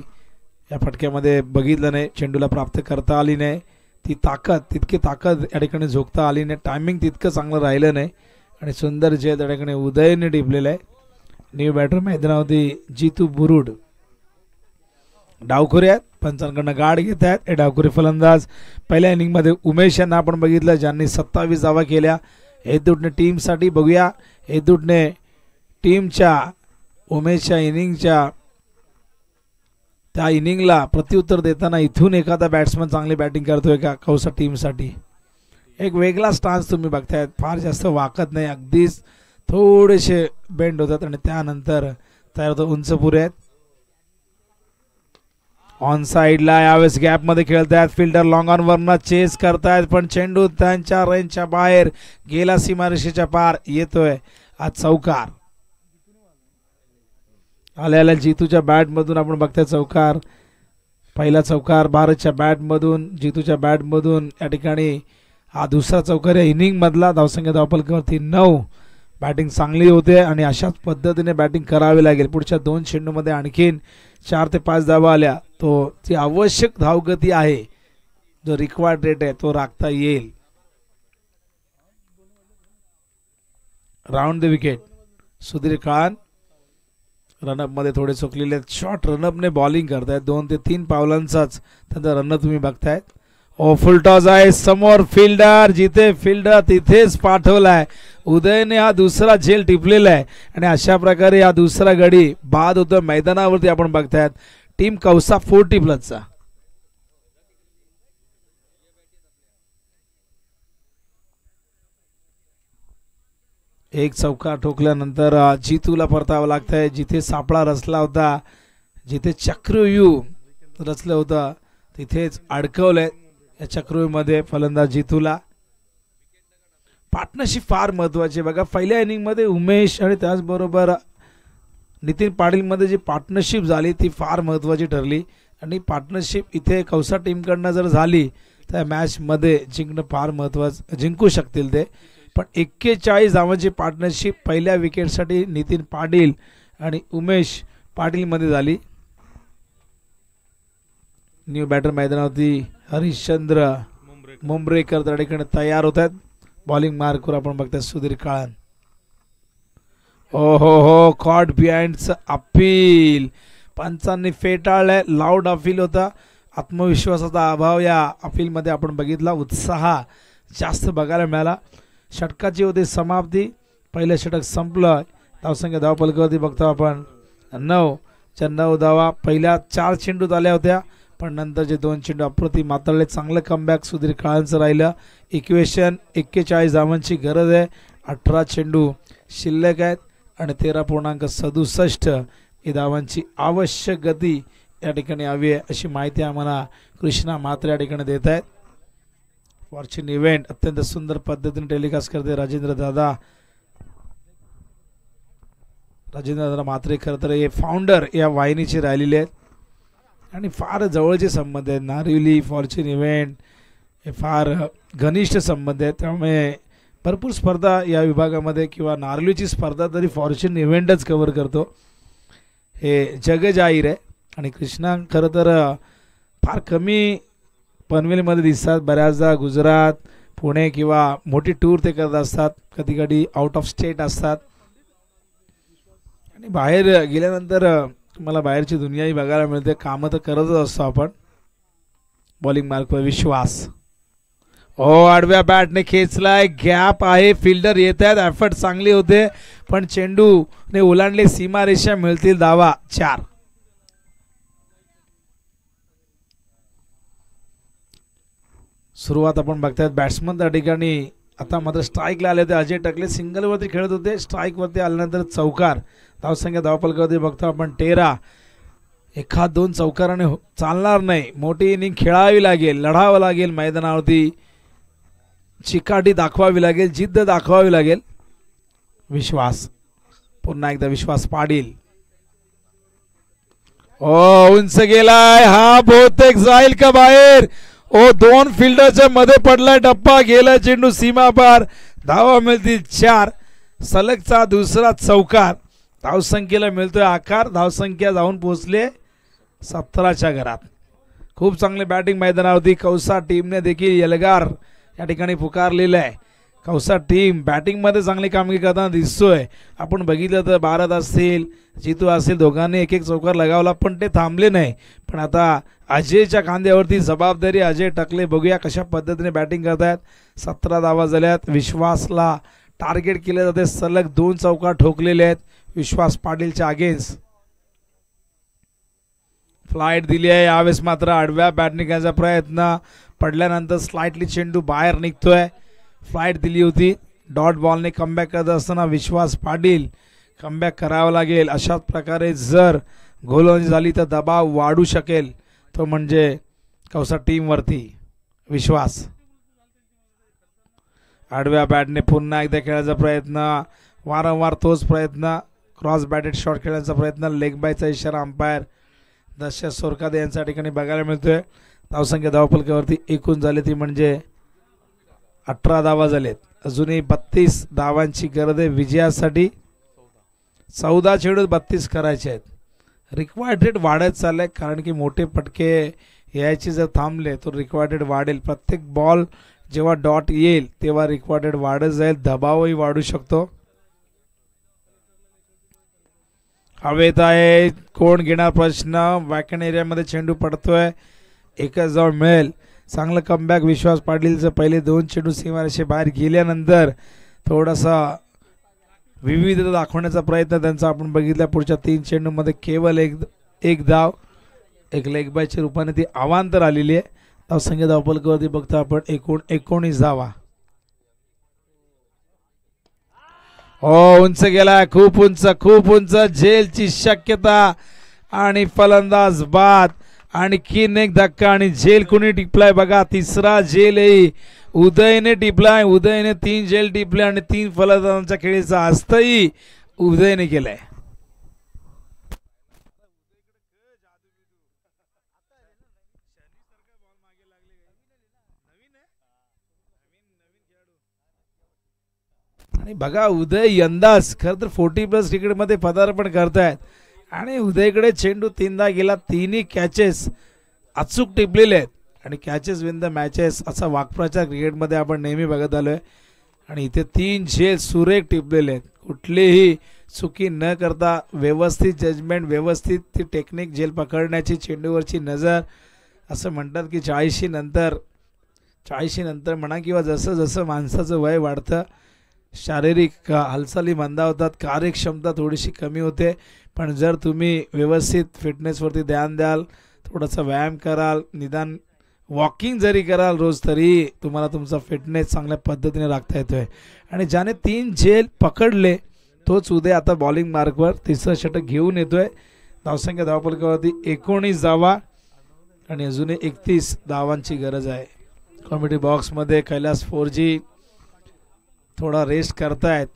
या फटक्यामध्ये बघितलं नाही, चेंडूला प्राप्त करता आली नाही. ती तितकी ताकद या ठिकाणी झोकता आली नाही, टायमिंग तितकं चांगलं राहिलं नाही आणि सुंदर जय त्या ठिकाणी उदयने टिपलेलं आहे. न्यू बॅटर मैदानावरती जितू बुरुड डावखुरे आहेत, पंचांकडनं गाड घेत आहेत. हे डावखुरे फलंदाज पहिल्या इनिंगमध्ये उमेश यांना आपण बघितलं ज्यांनी 27 धावा केल्या. हेदूटने टीमसाठी बघूया, हेदूटने टीमच्या उमेशच्या इनिंगच्या त्या इनिंगला प्रत्युत्तर देताना इथून एखादा बॅट्समन चांगली बॅटिंग करतोय का कौसा टीमसाठी. एक वेगळा स्टान्स तुम्ही बघतायत, फार जास्त वाकत नाही, अगदीच थोडेसे बेंड होतात आणि त्यानंतर तयार होतं उंच पुरे आहेत. ऑन साइडला यावेळेस गॅपमध्ये खेळतायत, फिल्डर लॉंग ऑन वरनं चेस करतायत पण चेंडू त्यांच्या रेंजच्या बाहेर गेला, सीमारेषेच्या पार येतोय. आज चौकार आल्याला जितूच्या बॅटमधून आपण बघताय चौकार, पहिला चौकार भारतच्या बॅटमधून, जितूच्या बॅटमधून या ठिकाणी हा दुसरा चौकार या इनिंग मधला. धावसंख्या धावफलकावरती 9. बॅटिंग चांगली होते आणि अशाच पद्धतीने बॅटिंग करावी लागेल. पुढच्या 2 चेंडूमध्ये आणखीन 4 ते 5 धावा आल्या तो ती आवश्यक धावगती आहे, जो रिक्वायर्ड रेट आहे तो राखता येईल. राऊंड द विकेट सुधीर काळन रनअप मध्ये थोडे चुकलेले आहेत. शॉर्ट रनअपने बॉलिंग करतायत, 2 ते 3 पावलांचाच त्यांचा रनअप तुम्ही बघतायत. ओ फुल टॉस आहे, समोर फिल्डर, जिथे फिल्डर तिथेच पाठवलाय. उदयने हा दुसरा झेल टिपलेला आहे आणि अशा प्रकारे हा दुसरा गडी बाद होतो मैदानावरती आपण बघतायत. टीम कौसा 40+चा एक चौकार ठोकल्यानंतर जितूला परतावं लागतंय. जिथे सापळा रचला होता, जिथे चक्रव्यूह रचलं होतं तिथेच अडकवलंय. या चक्रव्यूहमध्ये फलंदाज जितूला पार्टनरशिप फार महत्वाची आहे. बघा पहिल्या इनिंगमध्ये उमेश आणि त्याचबरोबर नितीन पाटीलमध्ये जी पार्टनरशिप झाली ती फार महत्वाची ठरली आणि पार्टनरशिप इथे कौसा टीमकडनं जर झाली तर मॅचमध्ये जिंकणं फार महत्वाचं, जिंकू शकतील ते. पण 41 धावांची पार्टनरशिप पहिल्या विकेटसाठी नितीन पाटील आणि उमेश पाटील मध्ये झाली. न्यू बॅटर मैदानावरती हरिश्चंद्र मुंबरेकर त्या ठिकाणी तयार होत आहेत. बॉलिंग मार्कवर आपण बघताय सुधीर काळन. ओ हो कॉट बिहाइंडचं अपील पंचांनी फेटाळलंय. लाऊड अपील होता, आत्मविश्वासाचा अभाव या अपीलमध्ये आपण बघितला, उत्साह जास्त बघायला मिळाला. षटकाची होती समाप्ती, पहिलं षटक संपलं. धावसंख्या धावफलकावरती बघतो आपण 9 धावा पहिल्या 4 चेंडूत आल्या होत्या पण नंतरचे 2 चेंडू अप्रतिम मातळले. चांगलं कमबॅक सुधीर काळांचं राहिलं. इक्वेशन 41 धावांची गरज आहे, 18 चेंडू शिल्लक आहेत आणि 13.67 ही धावांची आवश्यक गती या ठिकाणी हवी आहे अशी माहिती आम्हाला कृष्णा म्हात्रे या ठिकाणी देत आहेत. फॉर्च्यून इव्हेंट अत्यंत सुंदर पद्धतीने टेलिकास्ट करते राजेंद्र दादा म्हात्रे. खरं तर हे फाउंडर या वाहिनीचे राहिलेले आहेत आणि फार जवळचे संबंध आहेत. नारिवली फॉर्च्यून इव्हेंट हे फार घनिष्ठ संबंध आहेत, त्यामुळे भरपूर स्पर्धा या विभागामध्ये किंवा नारिवलीची स्पर्धा तरी फॉर्च्यून इव्हेंटच कव्हर करतो, हे जग जाहीर आहे. आणि कृष्णा खरं तर फार कमी पनवेलमध्ये दिसतात, बऱ्याचदा गुजरात पुणे किंवा मोठी टूर ते करत असतात, कधी कधी आउट ऑफ स्टेट असतात आणि बाहेर गेल्यानंतर मला बाहेरची दुनियाही बघायला मिळते. कामं तर करतच असतो आपण. बॉलिंग मार्कवर विश्वास, ओ आडव्या बॅटने खेचलाय, गॅप आहे, फिल्डर येत आहेत, एफर्ट चांगले होते पण चेंडूने ओलांडले सीमारेषा, मिळतील धावा 4. सुरुवात आपण बघतायत बॅट्समन त्या ठिकाणी आता मात्र स्ट्राईकला आले होते. अजय टकले सिंगलवरती खेळत होते, स्ट्राईकवरती आल्यानंतर चौकार. धावसंख्या धावफलकावरती बघतो आपण 13. 1-2 चौकाराने चालणार नाही, मोठी इनिंग खेळावी लागेल, लढावं लागेल मैदानावरती, चिकाटी दाखवावी लागेल, जिद्द दाखवावी लागेल. विश्वास, पुन्हा एकदा विश्वास पाटील, उंच गेलाय हा, बहुतेक जाईल का बाहेर. दोन फिल्डरच्या मध्ये पडलाय टप्पा, गेला चेंडू सीमा पार. धावा मिळतील 4. सलगचा दुसरा चौकार. धावसंख्येला मिळतोय आकार. धावसंख्या जाऊन पोहोचले 17च्या घरात. खूप चांगली बॅटिंग मैदानावरती कौसा टीमने देखील यलगार या ठिकाणी पुकारलेलं आहे. कौसा टीम बॅटिंग मध्ये चांगली कामगिरी करताना दिसतोय. आपण बघितलं तर भारत असतील, जितू असेल, दोघांनी एक एक चौकार लगावला पण ते थांबले नाही. पण आता अजयच्या खांद्यावरती जबाबदारी. अजय टकले बघूया कशा पद्धतीने बॅटिंग करतायत. 17 धावा झाल्यात. विश्वासला टार्गेट केले जाते. सलग 2 चौकार ठोकलेले आहेत विश्वास पाटीलच्या अगेन्स्ट. फ्लाईट दिली आहे यावेळेस मात्र आडव्या बॅटिंगचा प्रयत्न पडल्यानंतर स्लाइटली चेंडू बाहेर निघतोय. फ्लाईट दिली होती. डॉट बॉलने कमबॅक करत असताना विश्वास पाटील कमबॅक करावं लागेल. अशाच प्रकारे जर गोलंदाजी झाली तर दबाव वाढू शकेल, तो म्हणजे कौसा टीमवरती. विश्वास आडव्या बॅटने पुन्हा एकदा खेळायचा प्रयत्न. वारंवार तोच प्रयत्न. क्रॉस बॅटेड शॉट खेळण्याचा प्रयत्न. लेग बायचा इशारा अंपायर दशरथ सोरकादे यांच्या ठिकाणी बघायला मिळतोय. धावसंख्या धावफलकावरती एकूण झाली ती म्हणजे 18 धावा झालेत. अजूनही 32 धावांची गरज आहे विजयासाठी. 14 चेंडूत 32 करायचे आहेत. रिक्वायर्ड रेट वाढत चाललंय कारण की मोठे फटके यायचे जर थांबले तर रिक्वायर्ड रेट वाढेल. प्रत्येक बॉल जेव्हा डॉट येईल तेव्हा रिक्वायर्ड रेट वाढत जाईल. दबावही वाढू शकतो. हवेत आहे. कोण घेणार प्रश्न. वॅकन एरियामध्ये चेंडू पडतोय. एकच जाऊ मिळेल. चांगलं कमबॅक विश्वास पाटीलचं. पहिले 2 चेंडू सीमारेषे बाहेर गेल्यानंतर थोडासा विविधता दाखवण्याचा प्रयत्न त्यांचा आपण बघितला. पुढच्या 3 चेंडूमध्ये केवळ एक धाव. एक लेग बायच्या रूपाने ती अवांतर आलेली आहे. धावसंख्या धावफलकावरती बघता आपण एकूण 19 धावा. उंच गेलाय. खूप उंच, खूप उंच. झेलची शक्यता आणि फलंदाज बाद. आणखीन एक धक्का आणि झेल कुणी टिपलाय बघा. तिसरा झेलही उदयने टिपलाय. उदयने 3 झेल टिपले आणि 3 फलंदाजांच्या खेळीचा हस्तही उदयने केलाय. आणि बघा उदय यंदाच खरं तर 40+ क्रिकेटमध्ये पदार्पण करतायत. आणि उदयकडे चेंडू 3दा गेला. 3ही कॅचेस अचूक टिपलेले आहेत. आणि कॅचेस विन द मॅचेस असा वाक्प्रचार क्रिकेटमध्ये आपण नेहमी बघत आलोय. आणि इथे 3 झेल सुरेख टिपलेले आहेत. कुठलीही चुकी न करता व्यवस्थित जजमेंट, व्यवस्थित ती टेक्निक, झेल पकडण्याची, चेंडूवरची नजर. असं म्हणतात की 40 नंतर म्हणा किंवा जसं जसं माणसाचं वय वाढतं शारीरिक हालचाली मंदावतात, कार्यक्षमता थोडीशी कमी होते. पण जर तुम्ही व्यवस्थित फिटनेसवरती ध्यान द्याल, थोडासा व्यायाम कराल, निदान वॉकिंग जरी कराल रोज, तरी तुम्हाला तुमचा फिटनेस चांगल्या पद्धतीने राखता येतोय. आणि ज्याने 3 झेल पकडले तोच उदय आता बॉलिंग मार्कवर तिसरं षटक घेऊन येतोय. धावसंख्या धावफलकावरती 19 धावा आणि अजूनही 31 धावांची गरज आहे. कॉमेडी बॉक्समध्ये कैलास 4G थोडा रेस्ट करतायत.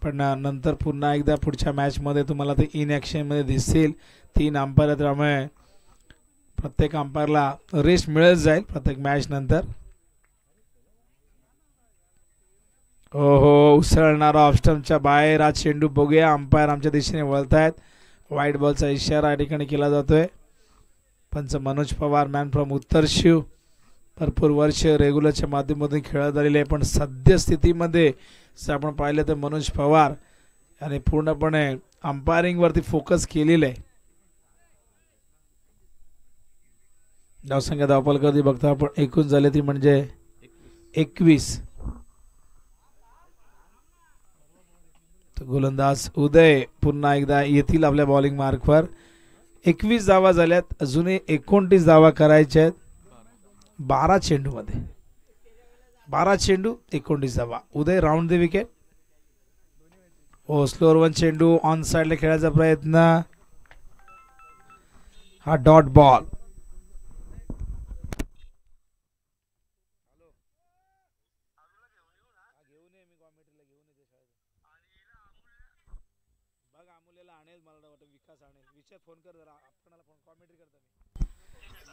पण नंतर पुन्हा एकदा पुढच्या मॅचमध्ये तुम्हाला ते इन ॲक्शनमध्ये दिसतील. 3 अंपायर त्यामुळे प्रत्येक अंपायरला रेस्ट मिळत जाईल प्रत्येक मॅच नंतर. उसळणारा ऑफस्टम्पच्या बाहेर हा चेंडू बघूया. अंपायर आमच्या दिशेने वळतायत. व्हाईट बॉलचा इशारा या ठिकाणी केला जातोय. पंच मनोज पवार, मॅन फ्रॉम उत्तर शिव, भरपूर वर्ष रेग्युलरच्या माध्यमातून खेळत आलेले आहे. पण सद्यस्थितीमध्ये जर आपण पाहिलं तर मनोज पवार याने पूर्णपणे अंपायरिंगवरती फोकस केलेलं आहे. धावसंख्या धावफलकावरती बघता आपण एकूण झाले ती म्हणजे 21. गोलंदाज उदय पुन्हा एकदा येतील आपल्या बॉलिंग मार्कवर. 21 धावा झाल्यात. अजूनही 29 धावा करायच्या आहेत 12 चेंडूमध्ये. 12 चेंडू 29 धावा. उदय राऊंड द विकेट. स्लोअर 1 चेंडू ऑन साइडला खेळायचा प्रयत्न. हा डॉट बॉल.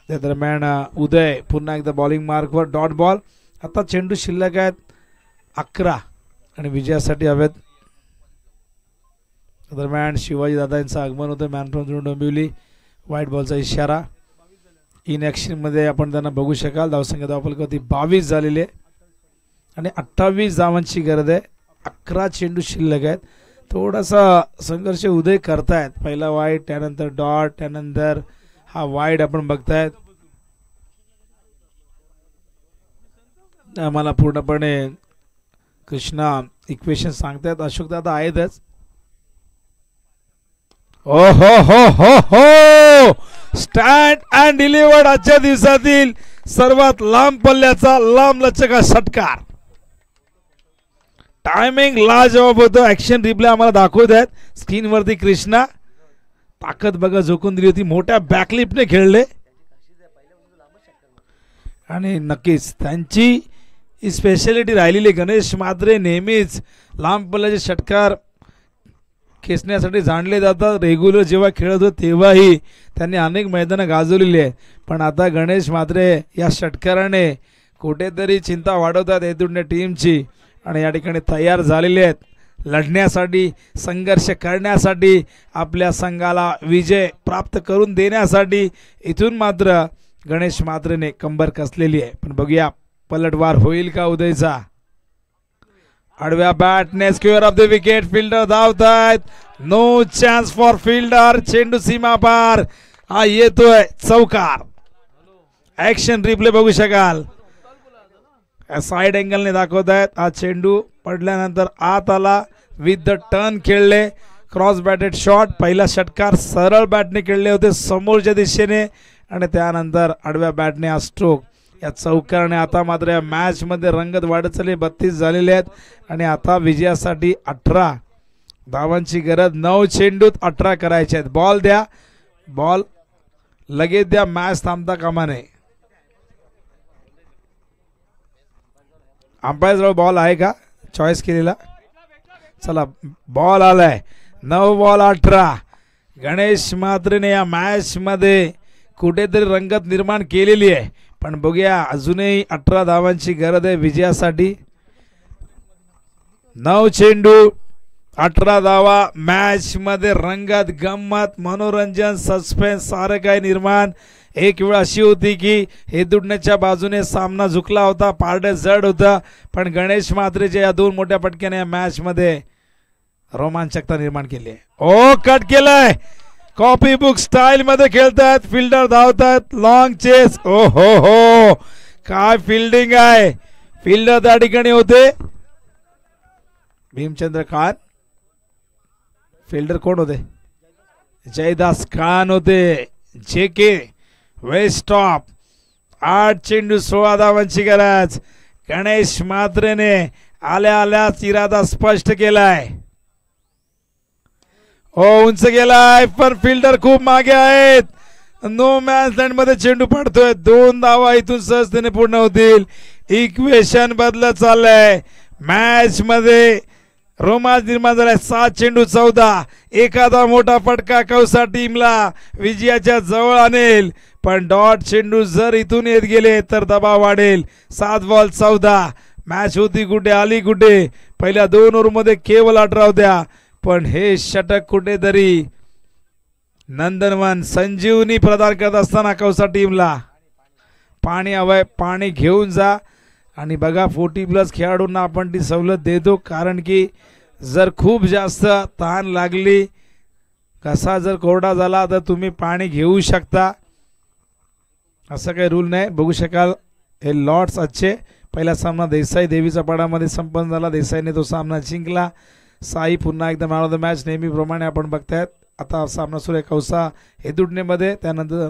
त्या दरम्यान उदय पुन्हा एकदा बॉलिंग मार्कवर डॉट बॉल. आता चेंडू शिल्लक आहेत 11 आणि विजयासाठी हवेत. दरम्यान शिवाजी दादा यांचं आगमन होतं. Man from Dombivli. व्हाईट बॉलचा इशारा. इन ॲक्शन मध्ये आपण त्यांना बघू शकाल. धावसंख्या धावफलकावरती 22 झालेली आहे आणि 28 धावांची गरज आहे. 11 चेंडू शिल्लक आहेत. थोडासा संघर्ष उदय करतायत. पहिला वाईड, त्यानंतर डॉट, त्यानंतर हा वाईड आपण बघतायत. आम्हाला पूर्णपणे कृष्णा इक्वेशन सांगतायत. अशोक दादा आहेतच. ओ हो हो हो हो, स्टँड अँड डिलिव्हर्ड. आजच्या दिवसातील सर्वात लांब पल्ल्याचा लांब लचक षटकार. टायमिंग लाजवाब होतं. ऍक्शन रिप्ले आम्हाला दाखवत आहेत स्क्रीनवरती. कृष्णा ताकद बघा झोकून दिली होती. मोठ्या बॅकलिपने खेळले आणि नक्कीच त्यांची स्पेशालिटी राहिलेली. गणेश म्हात्रे नेहमीच लांब पल्ल्याचे षटकार खेचण्यासाठी जाणले जातात. रेग्युलर जेव्हा खेळत होते तेव्हाही त्यांनी अनेक मैदानं गाजवलेली आहेत. पण आता गणेश म्हात्रे या षटकाराने कुठेतरी चिंता वाढवतात येथून टीमची आणि या ठिकाणी तयार झालेले आहेत लढण्यासाठी, संघर्ष करण्यासाठी, आपल्या संघाला विजय प्राप्त करून देण्यासाठी. इथून मात्र गणेश म्हात्रेने कंबर कसलेली आहे. पण बघूया पलटवार होईल का उदयचा. आडव्या बॅटने square of the wicket. Fielder धावतायत. No chance for fielder. चेंडू सीमा पार. हा येतोय चौकार. ऍक्शन रिप्ले बघू शकाल. साइड अँगलने दाखवतायत. हा चेंडू पडल्यानंतर आत आला. विथ द टर्न खेळले. Cross batted shot. पहिला षटकार सरळ बॅटने खेळले होते समोरच्या दिशेने आणि त्यानंतर आडव्या बॅटने हा स्ट्रोक. या चौकारने आता मात्र या मॅच मध्ये रंगत वाढत चालली. 32 झालेले आहेत आणि आता विजयासाठी 18 धावांची गरज. 9 चेंडूत 18 करायचे आहेत. बॉल द्या, बॉल लगेच द्या. मॅच थांबता कामा नये. अंपायर जवळ बॉल आहे का चॉईस केलेला. चला बॉल आलाय. 9 बॉल 18. गणेश म्हात्रेने या मॅच मध्ये कुठेतरी रंगत निर्माण केलेली आहे. पण बघूया अजूनही 18 धावांची गरज आहे विजयासाठी. 9 चेंडू 18 धावा. मॅच मध्ये रंगत, गंमत, मनोरंजन, सस्पेन्स सारं काही निर्माण. एक वेळ अशी होती की हे दुडण्याच्या बाजूने सामना झुकला होता. पारडे जड होता. पण गणेश म्हात्रेच्या या 2 मोठ्या पटक्याने या मॅच मध्ये रोमांचकता निर्माण केली आहे. ओ कट केलाय. कॉपी बुक स्टाईल मध्ये खेळतात. फिल्डर धावतात. Long chess. ओ हो हो, काय फिल्डिंग आहे. फिल्डर त्या ठिकाणी होते भीमचंद्र खान. फिल्डर कोण होते. जयदास खान होते. जेके वेस्टॉप. 8 चेंडू 16 धावांची गरज. गणेश म्हात्रेने आल्या आल्याच इरादा स्पष्ट केलाय. ओ उंच गेलाय पण फिल्डर खूप मागे आहेत. नो मॅच लँड मध्ये चेंडू पडतोय. 2 धावा इथून सहजतेने पूर्ण होतील. इक्वेशन बदलत चाललंय. मॅच मध्ये रोमांच निर्माण झालाय. 7 चेंडू 14. एखादा मोठा फटका कौसा टीमला विजयाच्या जवळ आणेल. पण डॉट चेंडू जर इथून येत गेले तर दबाव वाढेल. 7 बॉल 14. मॅच होती कुठे, आली कुठे. पहिल्या 2 ओव्हरमध्ये केवळ 18 होत्या. पण हे षटक कुठेतरी नंदनवन संजीवनी प्रदान करत असताना कौसा टीमला पाणी हवंय. पाणी घेऊन जा आणि बघा 40+ खेळाडूंना आपण ती सवलत देतो. कारण की जर खूप जास्त तहान लागली, कसा जर कोरडा झाला तर तुम्ही पाणी घेऊ शकता. असं काही रूल नाही. बघू शकाल हे लॉट्स आजचे. पहिला सामना देसाई देवीचा पाडामध्ये संपन्न झाला. देसाईने तो सामना जिंकला. साई पुन्हा एकदा मॅन ऑफ द मॅच नेहमीप्रमाणे आपण बघतायत. आता सामना सुरू आहे कौसा हेदुडणेमध्ये. त्यानंतर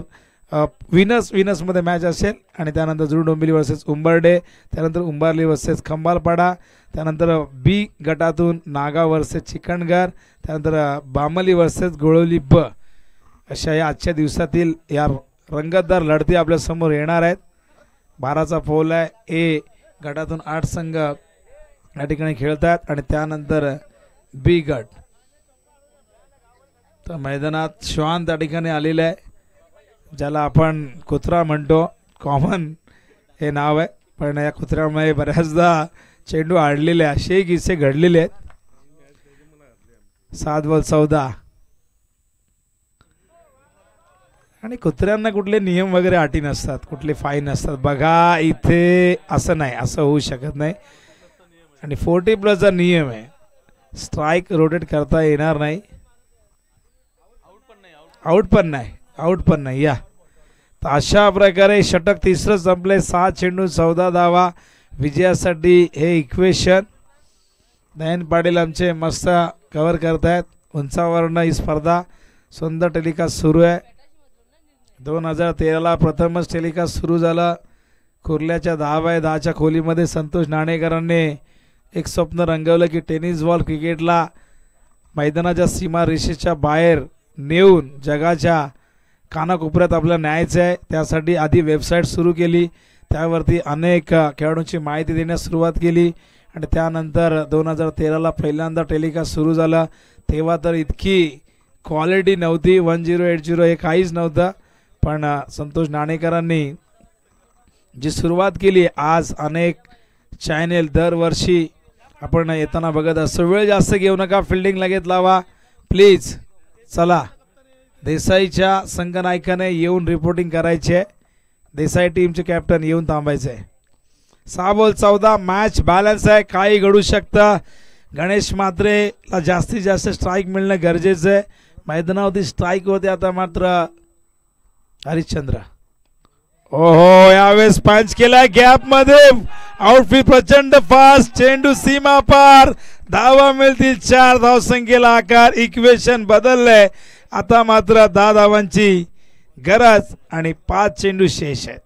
विनस मध्ये मॅच असेल आणि त्यानंतर जुडू डोंबिवली वर्सेस उंबर्डे. त्यानंतर उंबारली वर्सेस खंबालपाडा. त्यानंतर बी गटातून नागाव वर्सेस चिकणघर. त्यानंतर बामली वर्सेस गोळवली ब. अशा या आजच्या दिवसातील या रंगतदार लढती आपल्या समोर येणार आहेत. 12चा पोल आहे. ए गटातून 8 संघ या ठिकाणी खेळतात आणि त्यानंतर बी गट. तर मैदानात श्वान त्या ठिकाणी आलेला आहे, ज्याला आपण कुत्रा म्हणतो, कॉमन हे नाव आहे. पण या कुत्र्यामुळे बऱ्याचदा चेंडू आडलेले असे किस्से घडलेले आहेत. 7 बॉल 14. आणि कुत्र्यांना कुठले नियम वगैरे अटी नसतात, कुठले फाईन नसतात. बघा इथे असं नाही, असं होऊ शकत नाही. आणि 40+ नियम आहे, स्ट्राईक रोटेट करता येणार नाही, आउट पण नाही. या तर अशा प्रकारे षटक तिसरं संपले. 7 चेंडू 14 धावा विजयासाठी. हे इक्वेशन नयन पाटील आमचे मस्त कव्हर करतायत. उंचावरनं ही स्पर्धा सुंदर टेलिकास्ट सुरू आहे. 2013ला प्रथमच टेलिकास्ट सुरू झाला. कुर्ल्याच्या 10x10च्या खोलीमध्ये संतोष नाणेकरांनी एक स्वप्न रंगवलं की टेनिस बॉल क्रिकेटला मैदानाच्या सीमा रेषेच्या बाहेर नेऊन जगाच्या कानाकोपऱ्यात आपल्याला न्यायचं आहे. त्यासाठी आधी वेबसाईट सुरू केली, त्यावरती अनेक खेळाडूंची माहिती देण्यास सुरुवात केली. आणि त्यानंतर 2013ला पहिल्यांदा टेलिकास्ट सुरू झाला. तेव्हा तर इतकी क्वालिटी नव्हती, 1080 हे काहीच नव्हतं. पण संतोष नाणेकरांनी जी सुरुवात केली, आज अनेक चॅनेल दरवर्षी आपण येताना बघत असतो. वेळ जास्त घेऊ नका, फिल्डिंग लगेच लावा प्लीज. चला, देसाईच्या संघनायकाने येऊन रिपोर्टिंग करायचे. देसाई टीमचे कॅप्टन येऊन थांबायचे. 6 बॉल 14. मॅच बॅलन्स आहे, काही घडू शकतं. गणेश म्हात्रेला जास्तीत जास्त स्ट्राईक मिळणं गरजेचं आहे. मैदानावरती स्ट्राईक होते आता मात्र हरिश्चंद्र. ओहो, यावेळेस पंच केला गॅप मध्ये. आउटफील्ड प्रचंड फास्ट, चेंडू सीमा पार. धावा मिळतील 4 धावसंख्येला आकार. इक्वेशन बदललंय, आता मात्र 10 धावांची गरज आणि 5 चेंडू शेष आहेत.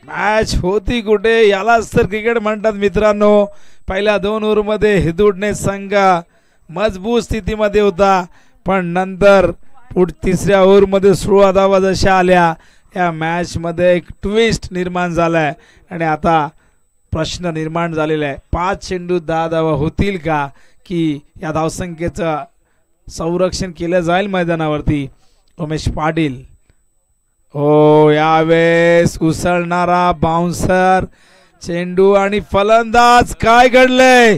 मॅच होती कुठे, यालाच तर क्रिकेट म्हणतात मित्रांनो. पहिल्या 2 ओव्हरमध्ये हिंदुडने संघ मजबूत स्थितीमध्ये होता, पण नंतर तिसऱ्या ओव्हरमध्ये 16 धावा जशा आल्या, या मॅचमध्ये एक ट्विस्ट निर्माण झालाय. आणि आता प्रश्न निर्माण झालेला आहे, 5 चेंडू 10 धावा होतील का, की या धावसंख्येचं संरक्षण केलं जाईल मैदानावरती. उमेश पाटील. हो, यावेळेस उसळणारा बाउन्सर चेंडू आणि फलंदाज. काय घडलंय,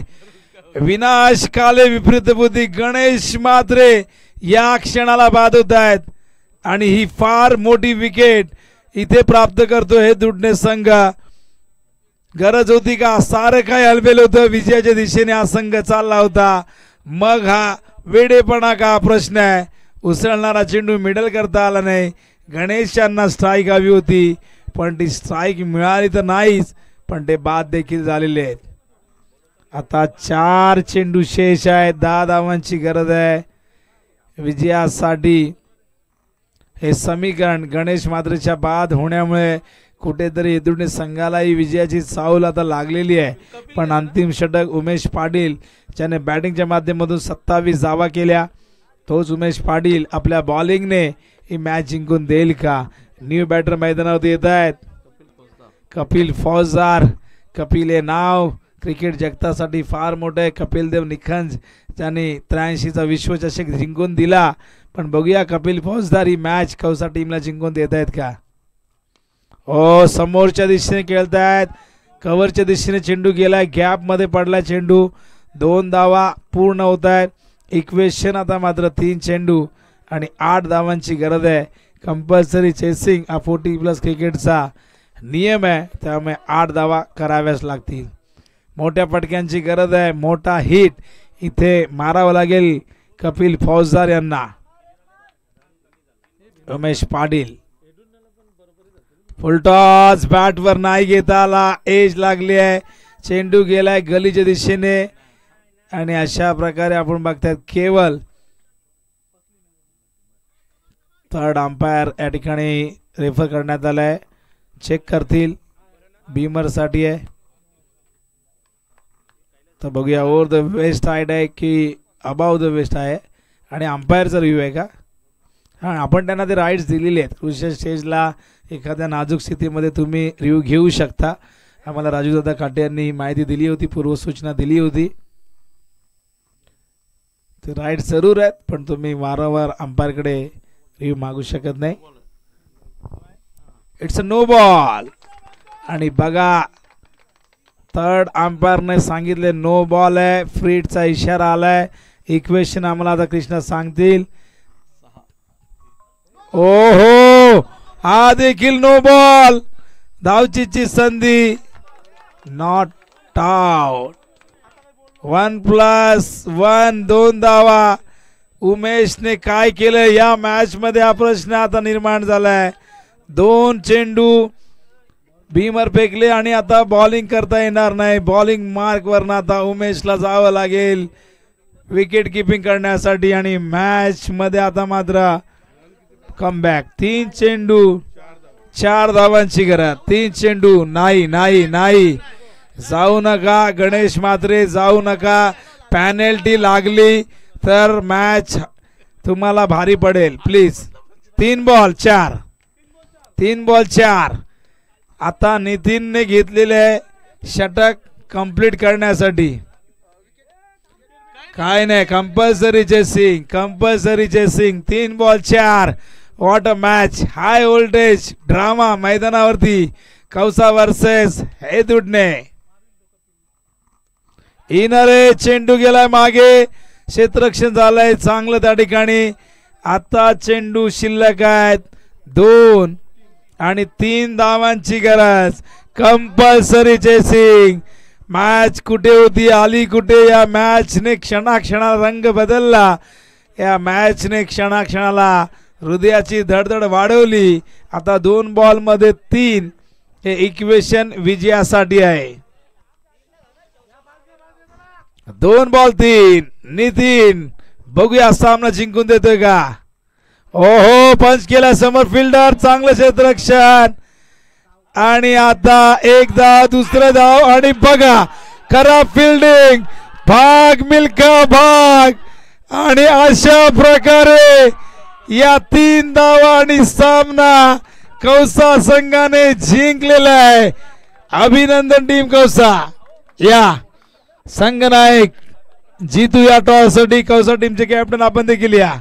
विनाश काले विपरीत बुद्धी. गणेश म्हात्रे या क्षणाला बाद होत आहेत आणि ही फार मोठी विकेट इथे प्राप्त करतो हे दुडणे संघ. गरज होती का, सारं काय हलवेल होतं, विजयाच्या दिशेने हा संघ चालला होता. मग हा वेडेपणा का प्रश्न आहे. उसळणारा चेंडू मिडल करता आला नाही. गणेश यांना स्ट्राईक हवी होती, पण ती स्ट्राईक मिळाली तर नाहीच, पण ते बाद देखील झालेले आहेत. आता 4 चेंडू शेष आहेत, 10 धावांची गरज आहे विजयासाठी. हे समीकरण गणेश म्हात्रेच्या बाद होण्यामुळे कुठेतरी दुर्णे संघालाही विजयाची चाहूल आता लागलेली आहे. पण अंतिम षटक उमेश पाटील ज्याने बॅटिंगच्या माध्यमातून 27 धावा केल्या, तोच उमेश पाटील आपल्या बॉलिंगने ही मॅच जिंकून देईल का. न्यू बॅटर मैदानावर येत आहेत, कपिल फौजदार. कपिल हे नाव क्रिकेट जगतासाठी फार मोठं आहे. कपिल देव निखंज ज्याने 83चा विश्वचषक जिंकून दिला. पण बघूया कपिल फौजदार ही मॅच कौसा टीमला जिंकून देत आहेत का. हो, समोरच्या दिशेने खेळतायत, कव्हरच्या दिशेने चेंडू गेलाय, गॅप मध्ये पडलाय चेंडू. 2 धावा पूर्ण होत आहेत. इक्वेशन आता मात्र 3 चेंडू आणि 8 धावांची गरज आहे. कंपल्सरी चेसिंग हा 40+ क्रिकेटचा नियम आहे, त्यामुळे 8 धावा कराव्याच लागतील. मोठ्या पटक्यांची गरज आहे, मोठा हिट इथे मारावा लागेल कपिल फौजदार यांना. उमेश पाटील फुलटॉस, बॅटवर नाही घेता आला, एज लागली आहे, चेंडू गेलाय गलीच्या दिशेने. आणि अशा प्रकारे आपण बघतायत केवळ थर्ड अंपायर या ठिकाणी रेफर करण्यात आलाय. चेक करतील, बीमर साठी आहे. तर बघूया ओव्हर द वेस्ट साइड आहे की अबाव द वेस्ट आहे आणि अंपायरचा रिव्ह्यू आहे का. हां, आपण त्यांना ते राईट्स दिलेले आहेत. क्रुशियल स्टेजला एखाद्या नाजूक स्थितीमध्ये तुम्ही रिव्ह्यू घेऊ शकता. आम्हाला राजूदादा काटे यांनी माहिती दिली होती, पूर्वसूचना दिली होती. ते राईट जरूर आहेत, पण तुम्ही वारंवार अंपायरकडे रिव्ह्यू मागू शकत नाही. It's a no ball. आणि बघा थर्ड अंपायरने सांगितले नो बॉल आहे. फ्रीडचा इशारा आलाय. इक्वेशन आम्हाला आता कृष्णा सांगतील. ओहो हा देखील नो बॉल. धावचीची संधी. Not out. 1+1 2 धावा. उमेशने काय केलं या मॅच मध्ये हा प्रश्न आता निर्माण झालाय. 2 चेंडू भीमर फेकले आणि आता बॉलिंग करता येणार नाही. बॉलिंग मार्क वरनं आता उमेशला जावं लागेल विकेट किपिंग करण्यासाठी. आणि मॅच मध्ये आता मात्र कमबॅक. 3 चेंडू 4 धावांची गरज. 3 चेंडू. नाही नाही नाही जाऊ नका गणेश म्हात्रे, जाऊ नका. पॅनल्टी लागली तर मॅच तुम्हाला भारी पडेल प्लीज. 3 बॉल 4. 3 बॉल 4. आता नितीनने घेतलेले षटक कंप्लीट करण्यासाठी काय नाही. Compulsory chasing. Compulsory chasing. 3 ball 4. What a match. High voltage drama मैदानावरती. कौसा वर्सेस हेदुडणे. इनरे चेंडू गेलाय मागे. क्षेत्ररक्षण झालंय चांगलं त्या ठिकाणी. आता चेंडू शिल्लक आहेत 2 आणि 3 धावांची गरज. Compulsory chasing. मॅच कुठे होती आली कुठे. या मॅचने क्षणाक्षणाला रंग बदलला. या मॅचने क्षणाक्षणाला हृदयाची धडधड वाढवली. आता 2 बॉल मध्ये 3 हे इक्वेशन विजयासाठी आहे. 2 बॉल 3. नितीन बघूया सामना जिंकून देतोय का. ओहो पंच केला समोर फिल्डर. चांगलं क्षेत्ररक्षण. आणि आता एकदा दुसरं धाव आणि बघा खराब फिल्डिंग. भाग मिल्खा भाग. आणि अशा प्रकारे या 3 धावा आणि सामना कौसा संघाने जिंकलेला आहे. अभिनंदन टीम कौसा. या संघनायक जीतू या टॉस साठी कौसा टीमचे कॅप्टन आपण देखील या.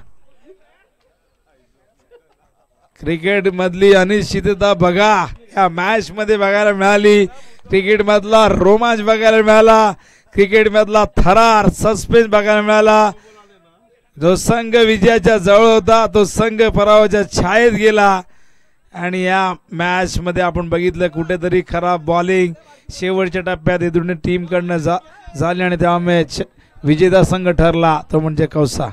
क्रिकेट मधली अनिश्चितता बघा या मॅच मध्ये बघायला मिळाली. क्रिकेट मधला रोमांच बघायला मिळाला. क्रिकेट मधला थरार सस्पेन्स बघायला मिळाला. जो संघ विजयाच्या जवळ होता तो संघ पराभवाच्या छायेत गेला. आणि या मॅच मध्ये आपण बघितलं कुठेतरी खराब बॉलिंग शेवटच्या टप्प्यात इथून टीम कडनं झाली आणि त्या मॅच विजेता संघ ठरला तो म्हणजे कौसा.